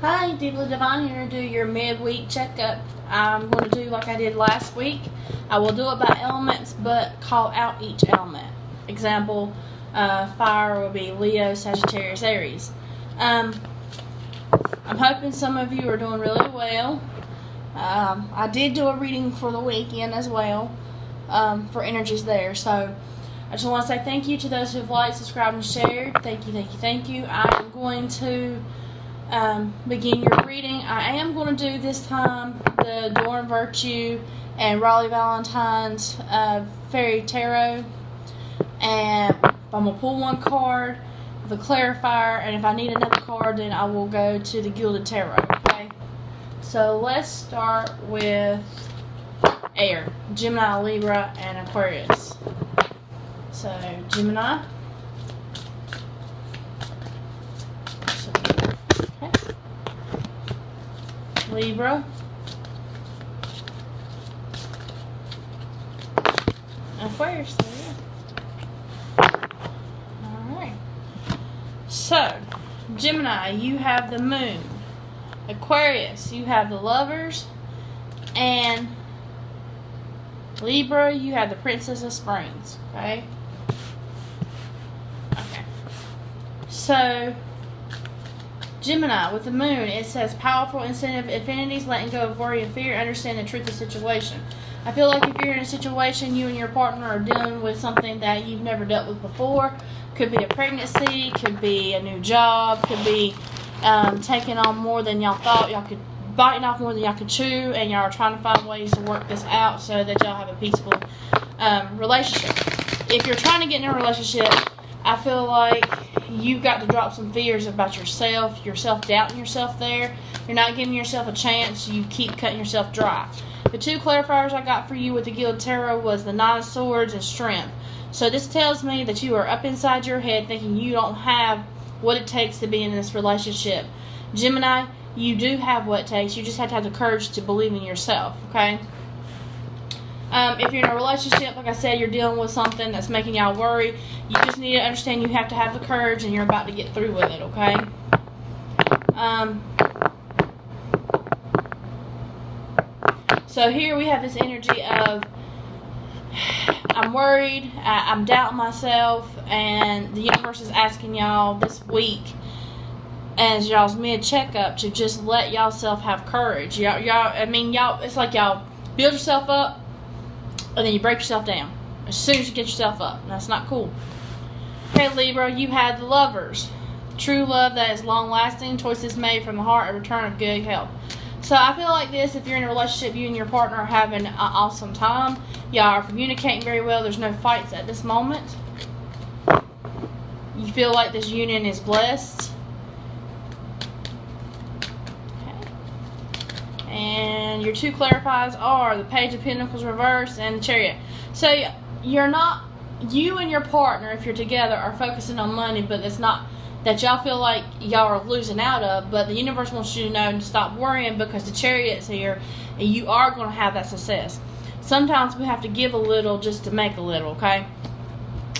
Hi, Deeply Divine here to do your midweek checkup. I'm going to do like I did last week. I will do it by elements, but call out each element. Example, fire will be Leo, Sagittarius, Aries. I'm hoping some of you are doing really well. I did do a reading for the weekend as well, for energies there. So I just want to say thank you to those who've liked, subscribed, and shared. Thank you, thank you, thank you. I am going to begin your reading. I am going to do this time the Dorn Virtue and Raleigh Valentine's Fairy Tarot, and I'm going to pull one card, the clarifier, and if I need another card then I will go to the Gilded Tarot. Okay, so let's start with air: Gemini, Libra, and Aquarius. So Gemini, Libra, Aquarius. There you go. Alright. So, Gemini, you have the Moon. Aquarius, you have the Lovers. And Libra, you have the Princess of Springs. Okay? Okay. So, Gemini, with the Moon, it says powerful incentive affinities, letting go of worry and fear, understand the truth of the situation. I feel like if you're in a situation, you and your partner are dealing with something that you've never dealt with before. Could be a pregnancy, could be a new job, could be taking on more than y'all thought y'all could, biting off more than y'all could chew, and y'all are trying to find ways to work this out so that y'all have a peaceful relationship. If you're trying to get in a relationship, I feel like you've got to drop some fears about yourself. You're self-doubting yourself there. You're not giving yourself a chance. You keep cutting yourself dry. The two clarifiers I got for you with the Gilded Tarot was the Nine of Swords and Strength. So this tells me that you are up inside your head thinking you don't have what it takes to be in this relationship. Gemini, you do have what it takes. You just have to have the courage to believe in yourself, okay? If you're in a relationship, like I said, you're dealing with something that's making y'all worry, you just need to understand you have to have the courage and you're about to get through with it, okay? So here we have this energy of I'm worried, I'm doubting myself, and the universe is asking y'all this week as y'all's mid-checkup to just let y'all self have courage. Y'all, it's like y'all build yourself up and then you break yourself down as soon as you get yourself up. That's not cool. Okay, Libra, you had the Lovers. True love that is long-lasting, choices made from the heart, a return of good health. So I feel like this, if you're in a relationship, you and your partner are having an awesome time. Y'all are communicating very well. There's no fights at this moment. You feel like this union is blessed. And your two clarifiers are the Page of Pentacles reversed and the Chariot. So you're not, you and your partner, if you're together, are focusing on money, but it's not that y'all feel like y'all are losing out of, but the universe wants you to know to stop worrying because the Chariot's here and you are going to have that success. Sometimes we have to give a little just to make a little, okay?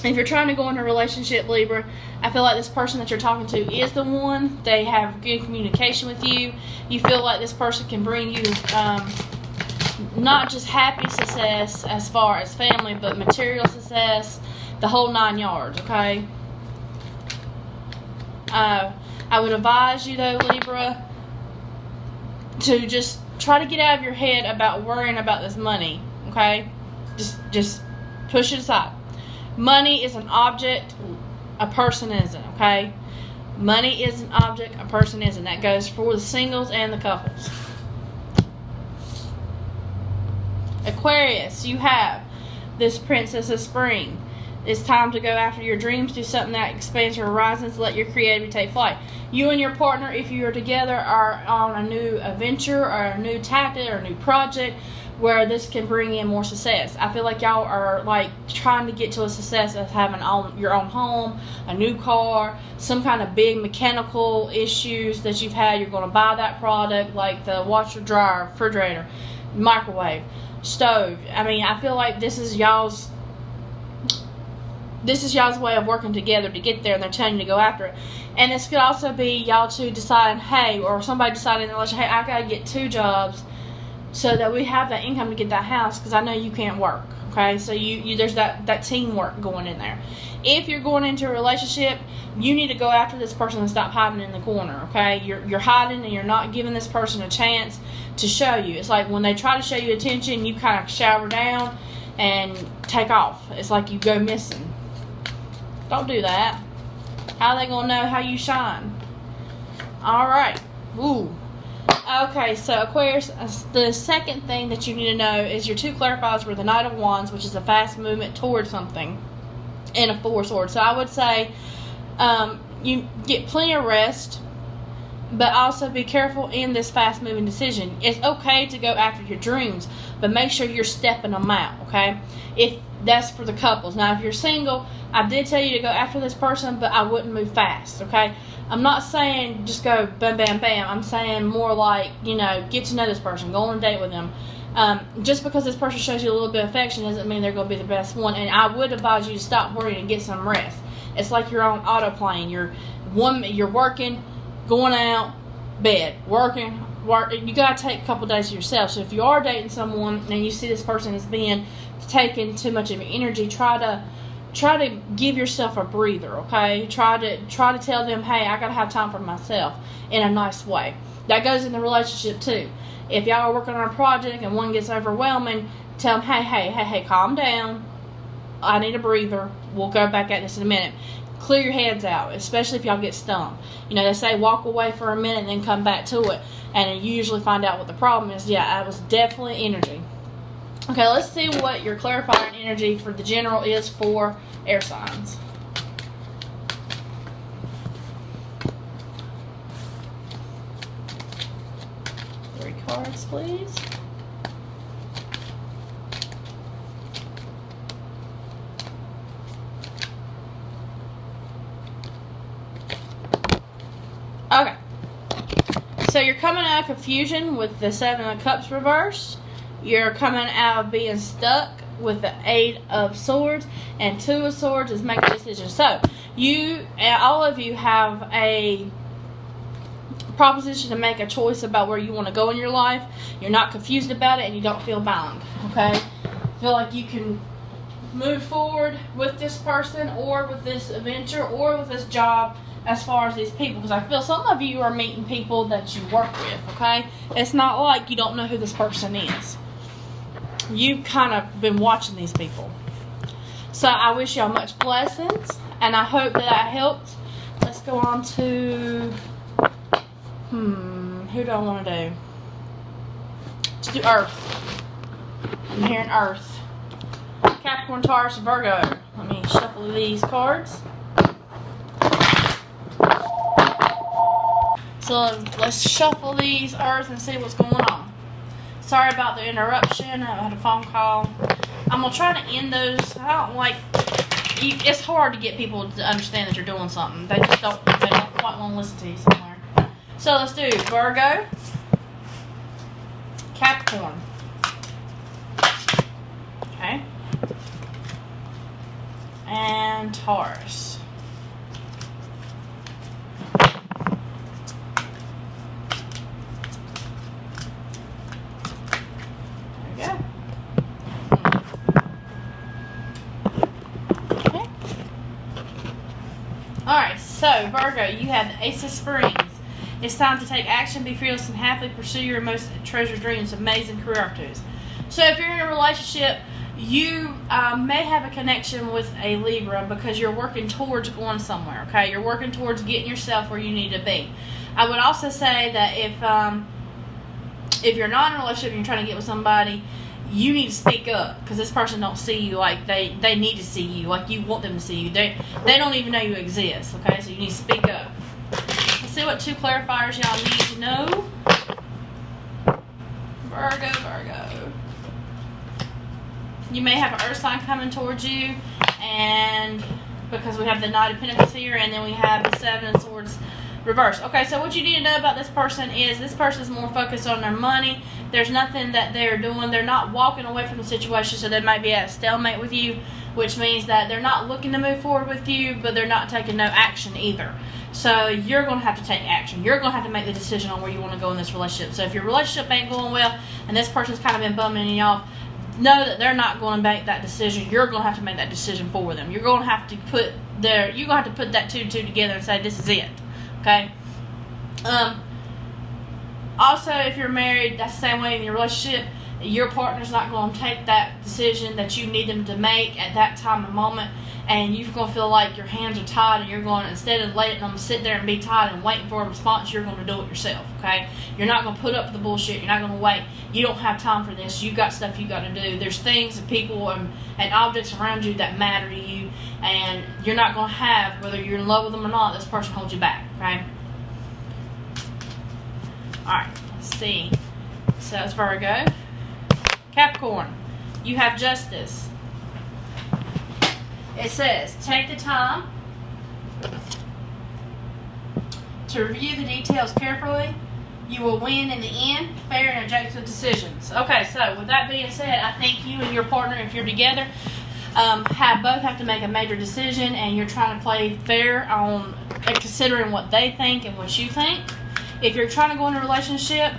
If you're trying to go into a relationship, Libra, I feel like this person that you're talking to is the one. They have good communication with you. You feel like this person can bring you not just happy success as far as family, but material success, the whole 9 yards, okay? I would advise you, though, Libra, to just try to get out of your head about worrying about this money, okay? Just push it aside. Money is an object, a person isn't, okay? Money is an object, a person isn't. That goes for the singles and the couples. Aquarius, you have this Princess of Spring. It's time to go after your dreams, do something that expands your horizons, let your creativity take flight. You and your partner, if you are together, are on a new adventure or a new tactic or a new project where this can bring in more success. I feel like y'all are like trying to get to a success of having your own home, a new car, some kind of big mechanical issues that you've had. You're going to buy that product, like the washer, dryer, refrigerator, microwave, stove. I mean, I feel like this is y'all's this is y'all's way of working together to get there, and they're telling you to go after it. And this could also be y'all two deciding, hey, or somebody deciding in the relationship, hey, I gotta get 2 jobs so that we have that income to get that house, because I know you can't work. Okay, so you there's that teamwork going in there. If you're going into a relationship, you need to go after this person and stop hiding in the corner. Okay, you're hiding and you're not giving this person a chance to show you. It's like when they try to show you attention, you kind of shower down and take off. It's like you go missing. Don't do that. How are they gonna know how you shine? All right. Ooh. Okay, so Aquarius, the second thing that you need to know is your 2 clarifiers were the Knight of Wands, which is a fast movement towards something, and a 4 swords. So I would say you get plenty of rest, but also be careful in this fast moving decision. It's okay to go after your dreams, but make sure you're stepping them out, okay? If that's for the couples. Now, if you're single, I did tell you to go after this person, but I wouldn't move fast, okay? I'm not saying just go bam, bam, bam. I'm saying more like, get to know this person. Go on a date with them. Just because this person shows you a little bit of affection doesn't mean they're going to be the best one. And I would advise you to stop worrying and get some rest. It's like you're on autoplane. You're working, going out, bed, working, work. You got to take a couple days to yourself. So if you are dating someone and you see this person as being taking too much of your energy, try to give yourself a breather, okay? Try to tell them, hey, I gotta have time for myself in a nice way. That goes in the relationship too. If y'all are working on a project and one gets overwhelming, tell them, hey, calm down. I need a breather. We'll go back at this in a minute. Clear your heads out, especially if y'all get stung. They say walk away for a minute and then come back to it, and you usually find out what the problem is. Yeah, that was definitely energy. Okay, let's see what your clarifying energy for the general is for air signs. Three cards, please. Okay. So you're coming out of confusion with the 7 of Cups reversed. You're coming out of being stuck with the 8 of Swords, and 2 of Swords is making a decision. So all of you have a proposition to make a choice about where you want to go in your life. You're not confused about it, and you don't feel bound. Okay, feel like you can move forward with this person, or with this adventure, or with this job. As far as these people, because I feel some of you are meeting people that you work with. Okay, it's not like you don't know who this person is. You've kind of been watching these people. So I wish y'all much blessings, and I hope that helped. Let's go on to who do I want to do? Let's do Earth. I'm hearing Earth. Capricorn, Taurus, Virgo. Let me shuffle these cards. So let's shuffle these Earth and see what's going on. Sorry about the interruption. I had a phone call. I'm going to try to end those. I don't like... It's hard to get people to understand that you're doing something. They just don't quite want to listen to you somewhere. So let's do Virgo, Capricorn. Okay. And Taurus. Alright, so Virgo, you have the Ace of Springs. It's time to take action, be fearless, and happily pursue your most treasured dreams. Amazing career opportunities. So if you're in a relationship, you may have a connection with a Libra because you're working towards going somewhere, okay? You're working towards getting yourself where you need to be. I would also say that if you're not in a relationship and you're trying to get with somebody, you need to speak up, because this person don't see you like they need to see you, like you want them to see you. They don't even know you exist, okay? So you need to speak up. Let's see what 2 clarifiers y'all need to know. Virgo. You may have an earth sign coming towards you, and because we have the Knight of Pentacles here, and then we have the 7 of Swords Reverse. Okay, so what you need to know about this person is this person is more focused on their money. There's nothing that they're doing. They're not walking away from the situation, so they might be at a stalemate with you, which means that they're not looking to move forward with you, but they're not taking no action either. So you're going to have to take action. You're going to have to make the decision on where you want to go in this relationship. So if your relationship ain't going well and this person's kind of been bumming you off, know that they're not going to make that decision. You're going to have to make that decision for them. You're going to have to put that two together and say, this is it. Okay? Also, if you're married, that's the same way in your relationship. Your partner's not going to take that decision that you need them to make at that time and moment, and you're going to feel like your hands are tied, and you're going to, instead of letting them sit there and be tied and waiting for a response, you're going to do it yourself, okay? You're not going to put up with the bullshit. You're not going to wait. You don't have time for this. You got stuff you got to do. There's things and people and objects around you that matter to you, and you're not going to have, whether you're in love with them or not, this person holds you back, okay? Alright, let's see. So that's Virgo. Capricorn, you have justice. It says, take the time to review the details carefully. You will win in the end, fair and objective decisions. Okay, so with that being said, I think you and your partner, if you're together, both have to make a major decision, and you're trying to play fair on considering what they think and what you think. If you're trying to go into a relationship,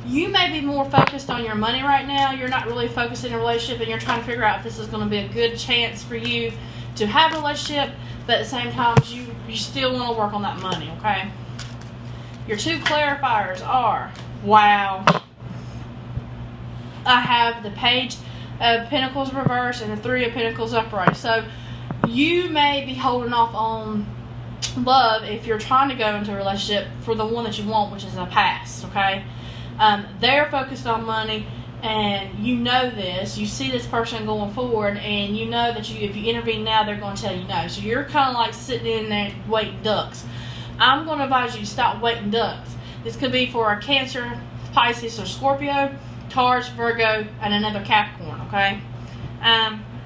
you may be more focused on your money right now. You're not really focused in a relationship, and you're trying to figure out if this is going to be a good chance for you to have a relationship, but at the same time, you still want to work on that money, okay? Your two clarifiers are, wow, I have the Page of Pentacles reversed and the Three of Pentacles upright. So you may be holding off on love if you're trying to go into a relationship for the one that you want, which is a past, okay? They're focused on money, and you know this. You see this person going forward, and you know that if you intervene now, they're going to tell you no. So you're kind of like sitting in there waiting ducks. I'm going to advise you to stop waiting ducks. This could be for a Cancer, Pisces, or Scorpio, Taurus, Virgo, and another Capricorn, okay?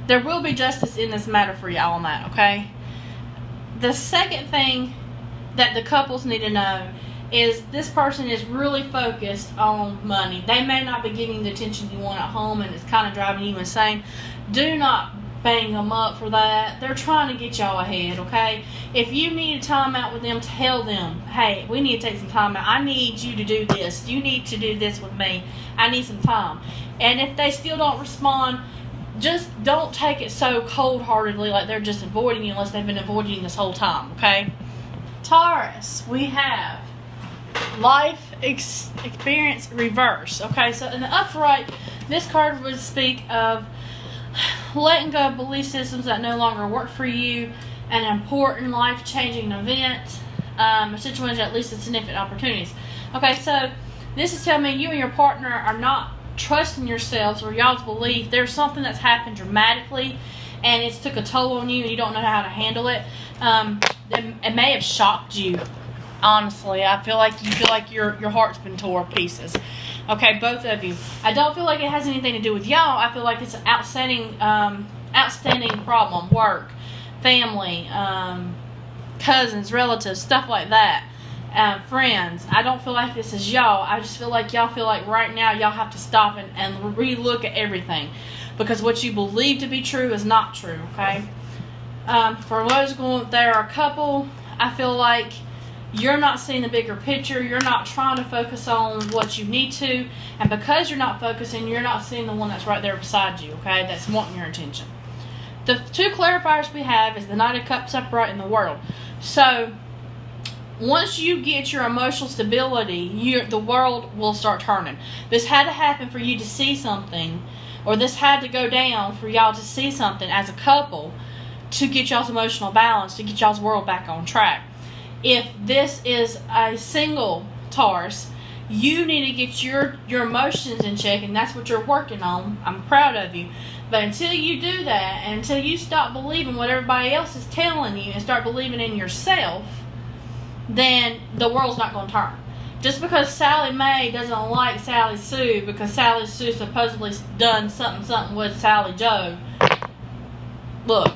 There will be justice in this matter for y'all on that, okay? The second thing that the couples need to know is this person is really focused on money. They may not be giving you the attention you want at home, and it's kind of driving you insane. Do not bang them up for that. They're trying to get y'all ahead, okay? If you need a time out with them, tell them, hey, we need to take some time out. I need you to do this. You need to do this with me. I need some time. And if they still don't respond, just don't take it so cold-heartedly like they're just avoiding you, unless they've been avoiding you this whole time, okay? Taurus, we have life experience reverse. Okay, so in the upright, this card would speak of letting go of belief systems that no longer work for you, an important life-changing event, a situation that leads to significant opportunities. Okay, so this is telling me you and your partner are not trusting yourselves or y'all's belief. There's something that's happened dramatically, and it's took a toll on you, and you don't know how to handle it. It may have shocked you. Honestly, I feel like your heart's been torn to pieces. Okay, both of you. I don't feel like it has anything to do with y'all. I feel like it's an outstanding problem. Work, family, cousins, relatives, stuff like that. Friends. I don't feel like this is y'all. I just feel like y'all feel like right now y'all have to stop and relook at everything, because what you believe to be true is not true. Okay. For those there are a couple. I feel like you're not seeing the bigger picture. You're not trying to focus on what you need to. And because you're not focusing, you're not seeing the one that's right there beside you, okay, that's wanting your attention. The two clarifiers we have is the Knight of Cups upright and the World. So once you get your emotional stability, the world will start turning. This had to happen for you to see something, or this had to go down for y'all to see something as a couple to get y'all's emotional balance, to get y'all's world back on track. If this is a single Taurus, you need to get your emotions in check, and that's what you're working on. I'm proud of you. But until you do that, and until you stop believing what everybody else is telling you and start believing in yourself, then the world's not going to turn. Just because Sally Mae doesn't like Sally Sue because Sally Sue supposedly done something with Sally Joe. Look,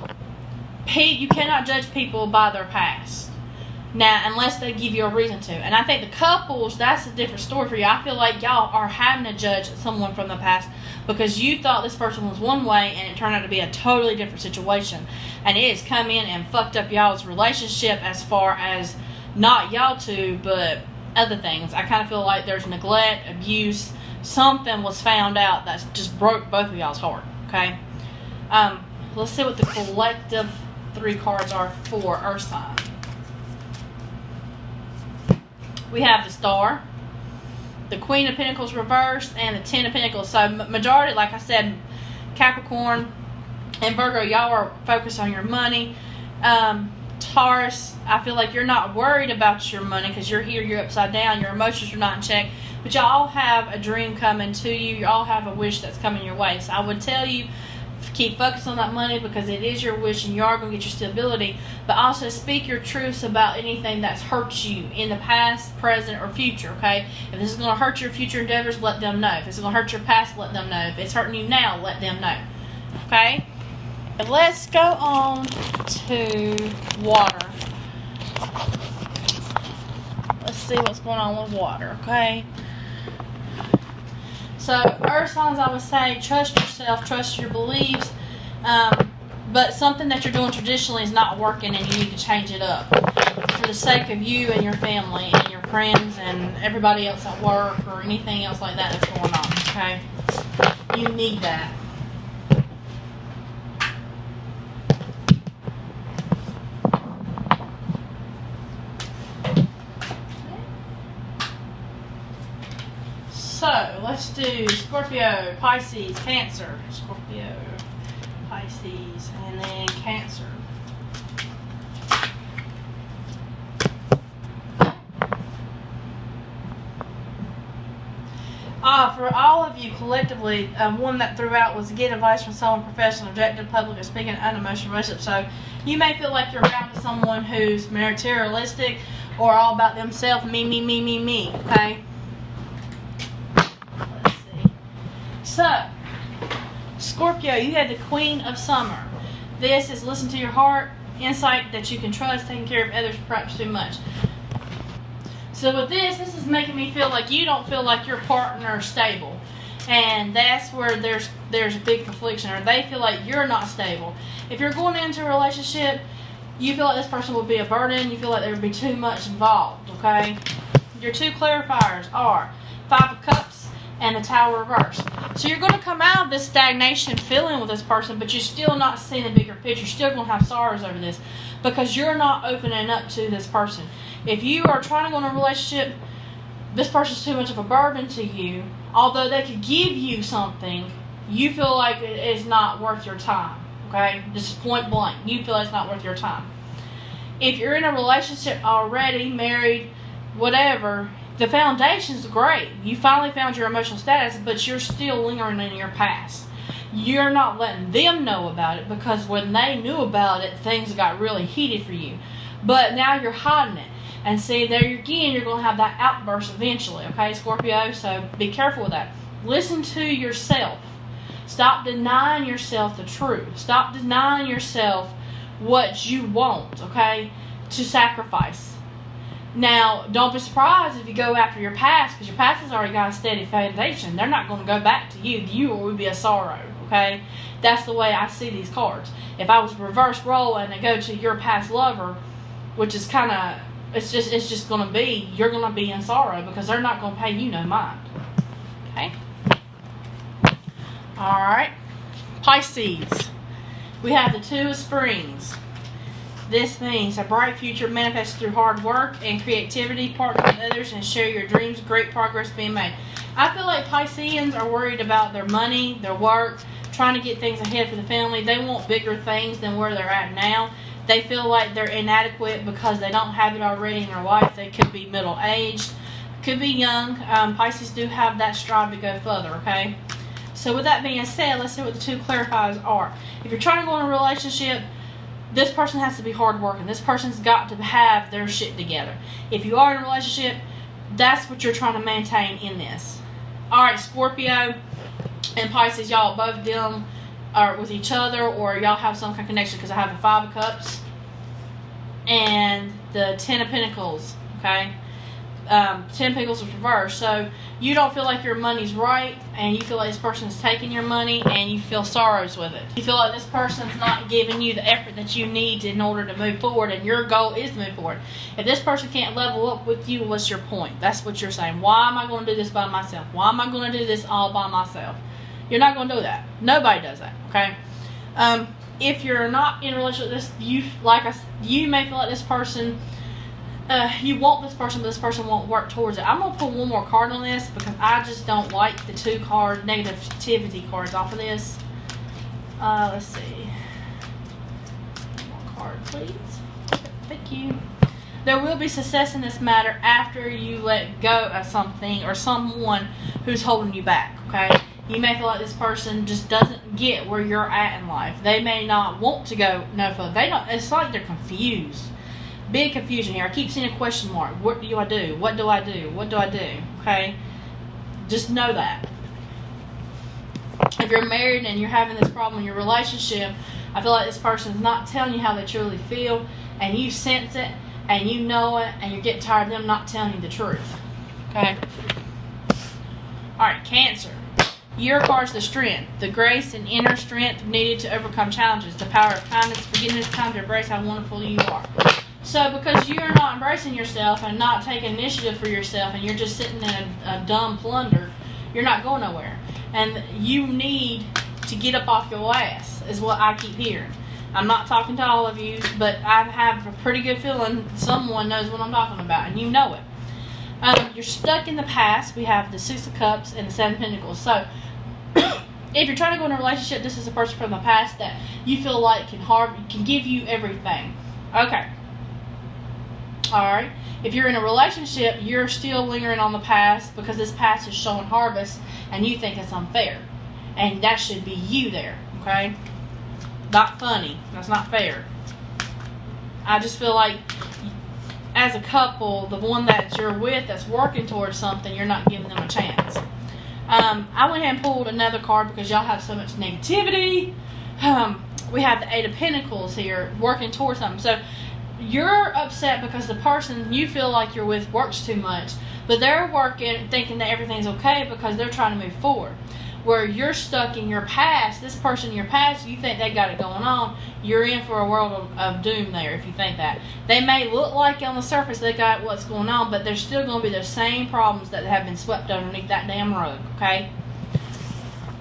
Pete, you cannot judge people by their past. Now, unless they give you a reason to. And I think the couples, that's a different story for you. I feel like y'all are having to judge someone from the past because you thought this person was one way and it turned out to be a totally different situation. And it has come in and fucked up y'all's relationship as far as not y'all two, but other things. I kind of feel like there's neglect, abuse. Something was found out that just broke both of y'all's heart. Okay? Let's see what the collective 3 cards are for Earth sign. We have the Star, the Queen of Pentacles reversed, and the 10 of Pentacles. So majority, like I said, Capricorn and Virgo, y'all are focused on your money. Taurus, I feel like you're not worried about your money because you're here, you're upside down, your emotions are not in check. But y'all all have a dream coming to you. You all have a wish that's coming your way. So I would tell you, keep focused on that money because it is your wish and you are going to get your stability. But also speak your truths about anything that's hurt you in the past, present, or future, okay? If this is going to hurt your future endeavors, let them know. If it's going to hurt your past, let them know. If it's hurting you now, let them know, okay? Let's go on to water. Let's see what's going on with water, okay? So, earth signs, I would say, trust yourself, trust your beliefs, but something that you're doing traditionally is not working and you need to change it up for the sake of you and your family and your friends and everybody else at work or anything else like that that's going on, okay? You need that. So, let's do Scorpio, Pisces, Cancer. Scorpio, Pisces, and then Cancer. For all of you collectively, one that threw out was get advice from someone professional, objective, public, or speaking unemotional relationship. So, you may feel like you're around to someone who's materialistic or all about themselves, me, okay? So, Scorpio, you had the Queen of Summer. This is listen to your heart, insight that you can trust, taking care of others perhaps too much. So with this is making me feel like you don't feel like your partner is stable. And that's where there's a big confliction, or they feel like you're not stable. If you're going into a relationship, you feel like this person will be a burden, you feel like there would be too much involved, okay? Your 2 clarifiers are 5 of Cups and the Tower reversed. So you're going to come out of this stagnation feeling with this person, but you're still not seeing the bigger picture. You're still going to have sorrows over this because you're not opening up to this person. If you are trying to go in a relationship, this person's too much of a burden to you. Although they could give you something, you feel like it is not worth your time. Okay? Just point blank. You feel it's not worth your time. If you're in a relationship already, married, whatever, the foundation's great. You finally found your emotional status, but you're still lingering in your past. You're not letting them know about it because when they knew about it, things got really heated for you. But now you're hiding it. And see, there again, you're going to have that outburst eventually, okay, Scorpio? So be careful with that. Listen to yourself. Stop denying yourself the truth. Stop denying yourself what you want, okay, to sacrifice. Now, don't be surprised if you go after your past, because your past has already got a steady foundation. They're not going to go back to you. You will be a sorrow, okay? That's the way I see these cards. If I was reverse roll and they go to your past lover, which is kind of, it's just going to be, you're going to be in sorrow because they're not going to pay you no mind, okay? All right, Pisces. We have the 2 of Springs. This means a bright future manifests through hard work and creativity, partner with others, and share your dreams. Great progress being made. I feel like Pisceans are worried about their money, their work, trying to get things ahead for the family. They want bigger things than where they're at now. They feel like they're inadequate because they don't have it already in their life. They could be middle-aged, could be young. Pisces do have that strive to go further, okay? So with that being said, let's see what the 2 clarifiers are. If you're trying to go in a relationship, this person has to be hardworking. This person's got to have their shit together. If you are in a relationship, that's what you're trying to maintain in this. Alright, Scorpio and Pisces, y'all, both of them are with each other, or y'all have some kind of connection, because I have the 5 of Cups and the Ten of Pentacles, okay? Ten of Pentacles is reversed. So you don't feel like your money's right, and you feel like this person's taking your money, and you feel sorrows with it. You feel like this person's not giving you the effort that you need in order to move forward, and your goal is to move forward. If this person can't level up with you, what's your point? That's what you're saying. Why am I going to do this by myself? Why am I going to do this all by myself? You're not going to do that. Nobody does that, okay? If you're not in a relationship with this, you may feel like this person, you want this person, but this person won't work towards it. I'm going to pull one more card on this because I just don't like the 2 card negativity cards off of this. Let's see. One more card, please. Thank you. There will be success in this matter after you let go of something or someone who's holding you back, okay? You may feel like this person just doesn't get where you're at in life. They may not want to go no further. It's like they're confused. Big confusion here. I keep seeing a question mark. What do I do? What do I do? What do I do? Okay? Just know that. If you're married and you're having this problem in your relationship, I feel like this person's not telling you how they truly feel, and you sense it, and you know it, and you're getting tired of them not telling you the truth. Okay? Alright, Cancer. Your card's the strength, the grace and inner strength needed to overcome challenges, the power of kindness, forgiveness, time to embrace how wonderful you are. So because you're not embracing yourself and not taking initiative for yourself, and you're just sitting in a dumb plunder, you're not going nowhere. And you need to get up off your ass, is what I keep hearing. I'm not talking to all of you, but I have a pretty good feeling someone knows what I'm talking about, and you know it. You're stuck in the past. We have the 6 of Cups and the 7 of Pentacles. So if you're trying to go in a relationship, this is a person from the past that you feel like can give you everything. Okay. Alright. If you're in a relationship, you're still lingering on the past because this past is showing harvest and you think it's unfair. And that should be you there. Okay? Not funny. That's not fair. I just feel like as a couple, the one that you're with that's working towards something, you're not giving them a chance. I went ahead and pulled another card because y'all have so much negativity. We have the 8 of Pentacles here, working towards something. So you're upset because the person you feel like you're with works too much, but they're working thinking that everything's okay because they're trying to move forward. Where you're stuck in your past, this person in your past, you think they got it going on, you're in for a world of doom there if you think that. They may look like on the surface they got what's going on, but there's still going to be the same problems that have been swept underneath that damn rug, okay?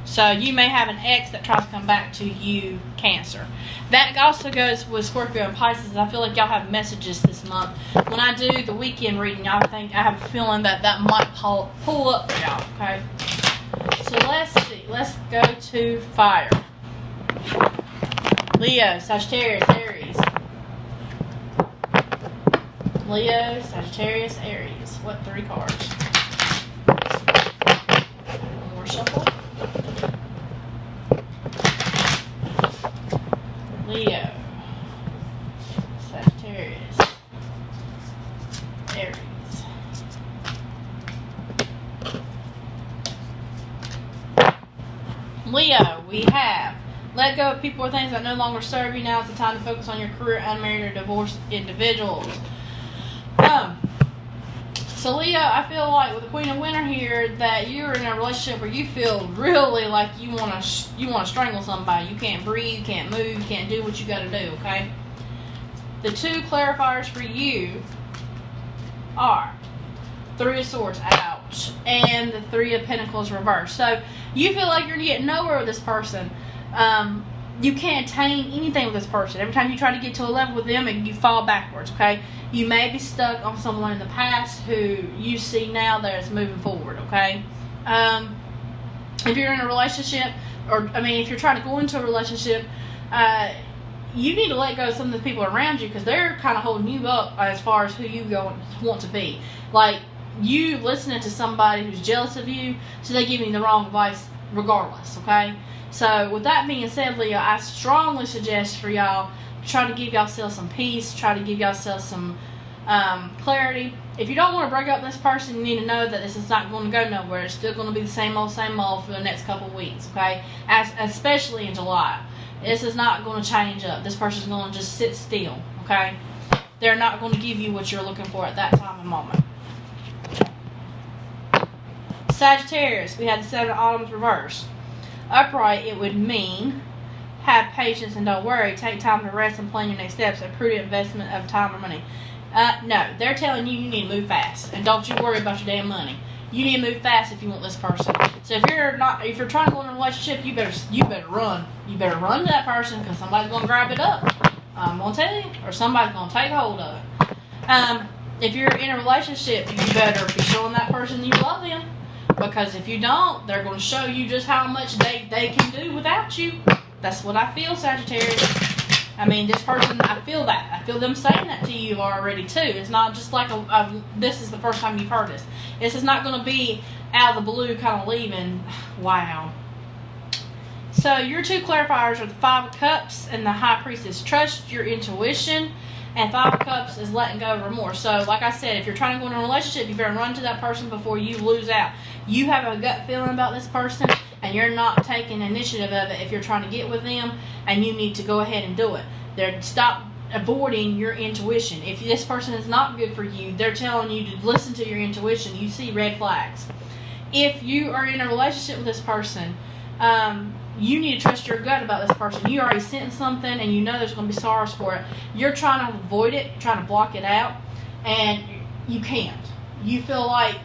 So you may have an ex that tries to come back to you, Cancer. That also goes with Scorpio and Pisces. I feel like y'all have messages this month. When I do the weekend reading, I have a feeling that might pull up for y'all, okay? So let's see. Let's go to fire. Leo, Sagittarius, Aries. Leo, Sagittarius, Aries. What 3 cards? One more shuffle. Leo, Sagittarius, Aries. Leo, we have let go of people or things that no longer serve you. Now is the time to focus on your career, unmarried or divorced individuals. So Leo, I feel like with the Queen of Winter here that you're in a relationship where you feel really like you want to strangle somebody. You can't breathe, you can't move, you can't do what you got to do, okay? The 2 clarifiers for you are 3 of Swords, ouch, and the 3 of Pentacles reversed. So you feel like you're getting nowhere with this person. You can't attain anything with this person. Every time you try to get to a level with them, you fall backwards, okay? You may be stuck on someone in the past who you see now that is moving forward, okay? If you're in a relationship, if you're trying to go into a relationship, you need to let go of some of the people around you because they're kind of holding you up as far as who you want to be. Like, you listening to somebody who's jealous of you, so they give you the wrong advice regardless, okay? So with that being said, Leo, I strongly suggest for y'all to try to give yourself some peace, try to give yourself some clarity. If you don't want to break up with this person, you need to know that this is not going to go nowhere. It's still going to be the same old for the next couple of weeks, okay? Especially in July. This is not going to change up. This person's going to just sit still, okay? they're not going to give you what you're looking for at that time and moment. Sagittarius, we had the 7 of Autumn's reverse. Upright, it would mean have patience and don't worry. Take time to rest and plan your next steps. A prudent investment of time or money. No, they're telling you need to move fast, and don't you worry about your damn money. You need to move fast if you want this person. So if you're trying to go in a relationship, you better run. You better run to that person because somebody's gonna grab it up. I'm gonna tell you, or somebody's gonna take hold of it. If you're in a relationship, you better be showing that person you love them, because if you don't, they're gonna show you just how much they can do without you. That's what I feel, Sagittarius. I mean, this person, I feel that. I feel them saying that to you already, too. It's not just like this is the first time you've heard this. This is not going to be out of the blue kind of leaving. Wow. So, your 2 clarifiers are the 5 of Cups and the High Priestess. Trust your intuition. And 5 of Cups is letting go of remorse. So, like I said, if you're trying to go in a relationship, you better run to that person before you lose out. You have a gut feeling about this person, and you're not taking initiative of it if you're trying to get with them, and you need to go ahead and do it. Stop avoiding your intuition. If this person is not good for you, they're telling you to listen to your intuition. You see red flags. If you are in a relationship with this person, you need to trust your gut about this person. You already sent something, and you know there's going to be sorrows for it. You're trying to avoid it, trying to block it out, and you can't. You feel like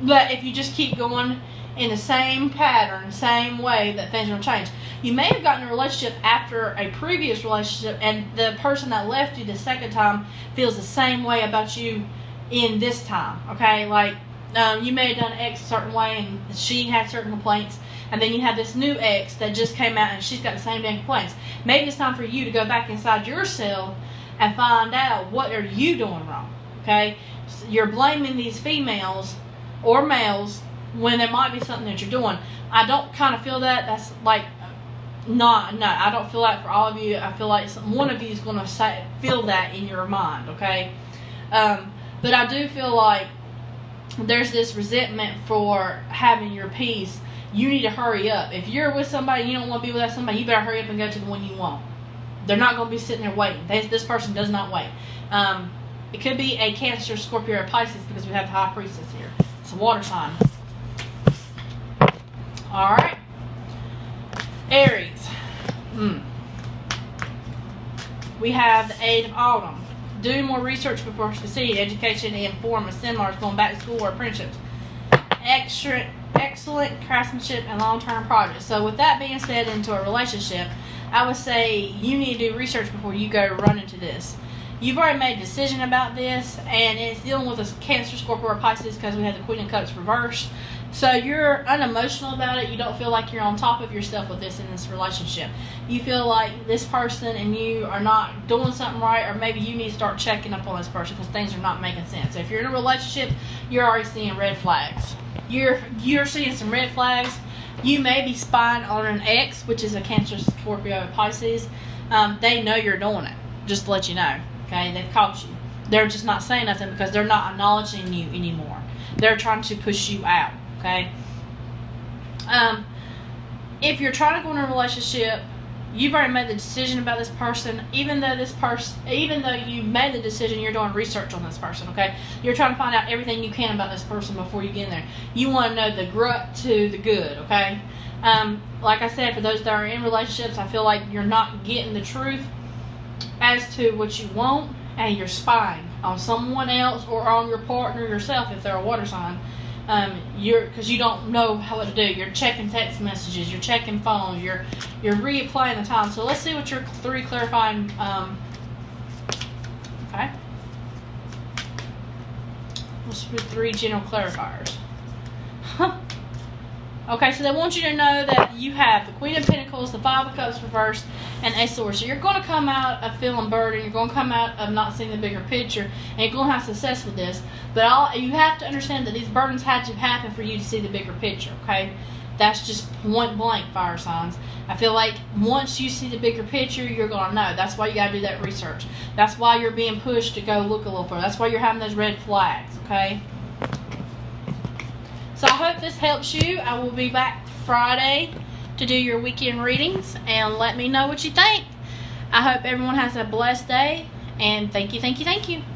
that if you just keep going in the same pattern, same way, that things are going to change. You may have gotten a relationship after a previous relationship, and the person that left you the second time feels the same way about you in this time, okay? Like, you may have done X a certain way, and she had certain complaints, and then you have this new ex that just came out, and she's got the same damn complaints. Maybe it's time for you to go back inside yourself and find out what are you doing wrong, okay? So you're blaming these females or males when there might be something that you're doing. I don't kind of feel that. That's like, no, I don't feel that for all of you. I feel like one of you is going to feel that in your mind, okay? But I do feel like there's this resentment for having your peace. You need to hurry up. If you're with somebody and you don't want to be with that somebody, you better hurry up and go to the one you want. They're not going to be sitting there waiting. This person does not wait. It could be a Cancer, Scorpio, or Pisces, because we have the High Priestess here. It's a water sign. Alright. Aries. We have the 8 of Autumn. Do more research before proceeding. Education and inform seminars, going back to school or apprenticeships. Excellent craftsmanship and long-term projects. So with that being said, into a relationship, I would say you need to do research before you go run into this. You've already made a decision about this, and it's dealing with a Cancer, Scorpio, or Pisces, because we have the Queen of Cups reversed. So you're unemotional about it. You don't feel like you're on top of yourself with this in this relationship. You feel like this person and you are not doing something right, or maybe you need to start checking up on this person because things are not making sense. So if you're in a relationship, you're already seeing red flags. You're seeing some red flags. You may be spying on an ex, which is a Cancer, Scorpio, or Pisces. They know you're doing it, just to let you know. Okay, they've caught you. They're just not saying nothing because they're not acknowledging you anymore. They're trying to push you out. Okay. If you're trying to go in a relationship, you've already made the decision about this person. Even though you made the decision, you're doing research on this person. Okay, you're trying to find out everything you can about this person before you get in there. You want to know the glut to the good. Okay. Like I said, for those that are in relationships, I feel like you're not getting the truth as to what you want, and you're spying on someone else or on your partner yourself if they're a water sign. Because you don't know how to do. You're checking text messages, you're checking phones, you're reapplying the time. So let's see what your 3 clarifying. Okay. Let's do 3 general clarifiers. Okay, so they want you to know that you have the Queen of Pentacles, the 5 of Cups reversed, and Ace of Swords. So you're going to come out of feeling burdened. You're going to come out of not seeing the bigger picture, and you're going to have success with this. But you have to understand that these burdens had to happen for you to see the bigger picture, okay? That's just point blank, fire signs. I feel like once you see the bigger picture, you're going to know. That's why you got to do that research. That's why you're being pushed to go look a little further. That's why you're having those red flags, okay? So I hope this helps you. I will be back Friday to do your weekend readings, and let me know what you think. I hope everyone has a blessed day, And thank you, thank you, thank you.